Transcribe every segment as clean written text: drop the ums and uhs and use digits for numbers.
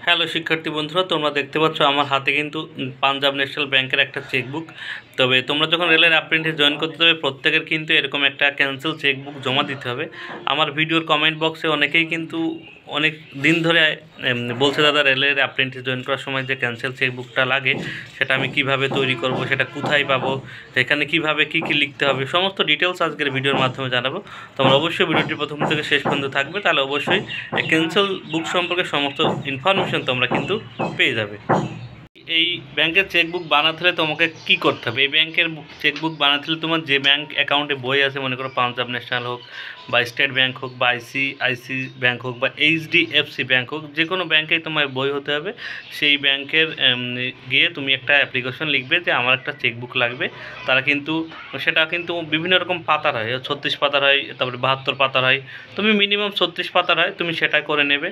Hello শিক্ষার্থী বন্ধুরা, তোমরা দেখতে পাচ্ছ আমার হাতে কিন্তু পাঞ্জাব ন্যাশনাল ব্যাংকের একটা চেকবুক। তবে তোমরা যখন রেলের অ্যাপ্রেন্টিস জয়েন করতে হবে প্রত্যেকের কিন্তু এরকম একটা ক্যান্সেল চেকবুক জমা দিতে হবে। আমার ভিডিওর কমেন্ট বক্সে অনেকেই কিন্তু অনেক দিন ধরে বলছে, দাদা রেলের অ্যাপ্রেন্টিস জয়েন করার সময় যে ক্যান্সেল চেকবুকটা লাগে সেটা আমি কিভাবে তৈরি করব, সেটা কোথায় পাবো, এখানে কিভাবে কি কি লিখতে হবে, সমস্ত ডিটেলস আজকের ভিডিওর মাধ্যমে জানাবো। তোমরা অবশ্যই ভিডিওটি প্রথম থেকে শেষ পর্যন্ত থাকবে, তাহলে অবশ্যই ক্যান্সেল বুক সম্পর্কে সমস্ত ইনফরমেশন তোমরা কিন্তু পেয়ে যাবে। এই ব্যাংকের চেকবুক বানাতে হলে তোমাকে কি করতে হবে? এই ব্যাংকের চেকবুক বানাতে হলে তোমার যে ব্যাংক অ্যাকাউন্টে বই আছে, মনে করো পাঞ্জাব ন্যাশনাল হোক বা স্টেট ব্যাংক হোক বা আইসিআইসি ব্যাংক হোক বা এইচডিএফসি ব্যাংক হোক, যে কোনো ব্যাংকেই তোমার বই হতে হবে। সেই ব্যাংকের গিয়ে তুমি একটা অ্যাপ্লিকেশন লিখবে যে আমার একটা চেকবুক লাগবে। তারা কিন্তু সেটা কিন্তু বিভিন্ন রকম পাতার হয়, 36 পাতার হয়, তারপরে 72 পাতার হয়। তুমি মিনিমাম 36 পাতার হয়, তুমি সেটা করে নেবে,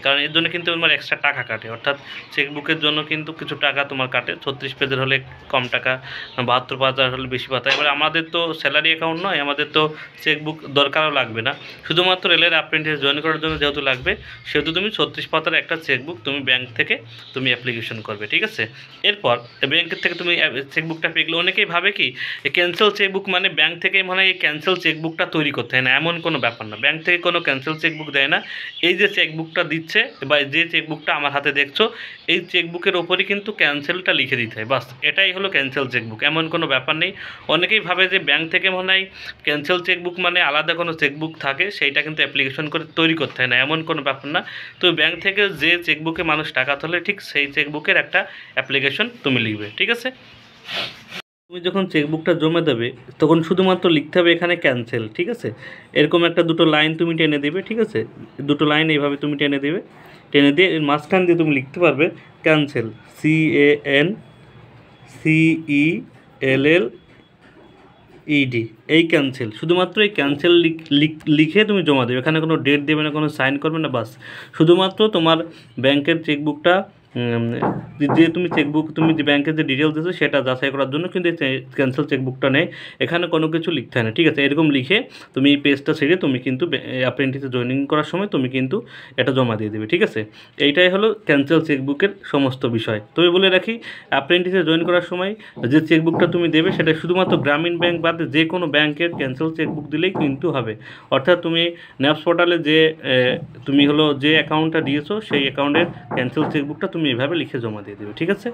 কারণ এর জন্য কিন্তু তোমার এক্সট্রা টাকা কাটে। অর্থাৎ চেকবুকের জন্য কিন্তু কিছু টাকা তোমার কাটে। 36 পেজের হলে কম টাকা, 72 পাতার হলে বেশি পাতা। এবার আমাদের তো স্যালারি অ্যাকাউন্ট নয়, আমাদের তো চেকবুক দরকারও লাগবে না, শুধুমাত্র রেলের অ্যাপ্রেন্টিস জয়েন করার জন্য যেহেতু লাগবে, সেহেতু তুমি 36 পাতার একটা চেকবুক তুমি ব্যাংক থেকে তুমি অ্যাপ্লিকেশন করবে, ঠিক আছে? এরপর ব্যাংকের থেকে তুমি চেকবুকটা পেয়ে গেলে অনেকেই ভাবে কি ক্যান্সেল চেকবুক মানে ব্যাংক থেকেই মনে হয় এই ক্যান্সেল চেকবুকটা তৈরি করতে হয় না। এমন কোনো ব্যাপার না, ব্যাংক থেকে কোনো ক্যান্সেল চেকবুক দেয় না। এই যে চেকবুকটা দিচ্ছে বা যে চেকবুকটা আমার হাতে দেখছো, এই চেকবুকের ওপরই কিন্তু ক্যান্সেলটা লিখে দিতে হয়, বাস এটাই হলো ক্যান্সেল চেকবুক। এমন কোনো ব্যাপার নেই। অনেকেই ভাবে যে ব্যাংক থেকে মনে হয় ক্যান্সেল চেকবুক মানে আলাদা কোনো চেকবুক থাকে, সেইটা কিন্তু অ্যাপ্লিকেশন করে তৈরি করতে হয় না, এমন কোনো ব্যাপার না। তো ব্যাংক থেকে যে চেকবুকে মানুষ টাকা তোলে, ঠিক সেই চেকবুকের একটা অ্যাপ্লিকেশন তুমি লিখবে, ঠিক আছে? তুমি যখন চেকবুকটা জমা দেবে তখন শুধুমাত্র লিখতে হবে এখানে ক্যান্সেল, ঠিক আছে? এরকম একটা দুটো লাইন তুমি টেনে দেবে, ঠিক আছে? দুটো লাইন এইভাবে তুমি টেনে দেবে, টেনে দিয়ে এর মাঝখান দিয়ে তুমি লিখতে পারবে ক্যান্সেল, CANCELLED, এই ক্যান্সেল। শুধুমাত্র এই ক্যান্সেল লিখে তুমি জমা দেবে, এখানে কোনো ডেট দেবে না, কোনো সাইন করবে না, বাস শুধুমাত্র তোমার ব্যাংকের চেকবুকটা যে তুমি চেকবুক তুমি যে ব্যাংকের যে ডিটেলস দিয়েছো সেটা যাচাই করার জন্য কিন্তু ক্যান্সেল চেকবুকটা নেই। এখানে কোনো কিছু লিখতে হয় না, ঠিক আছে? এরকম লিখে তুমি এই পেজটা ছেড়ে তুমি কিন্তু অ্যাপ্রেন্টিসে জয়েনিং করার সময় তুমি কিন্তু এটা জমা দিয়ে দেবে, ঠিক আছে? এইটাই হলো ক্যান্সেল চেকবুকের সমস্ত বিষয়। তবে বলে রাখি, অ্যাপ্রেন্টিসে জয়েন করার সময় যে চেকবুকটা তুমি দেবে সেটা শুধুমাত্র গ্রামীণ ব্যাংক বাদে যে কোনো ব্যাংকের ক্যান্সেল চেকবুক দিলেই কিন্তু হবে। অর্থাৎ তুমি ন্যাপস পোর্টালে যে তুমি হলো যে অ্যাকাউন্টটা দিয়েছো সেই অ্যাকাউন্টের ক্যান্সেল চেকবুকটা তুমি এভাবে লিখে জমা দিয়ে দেবে, ঠিক আছে?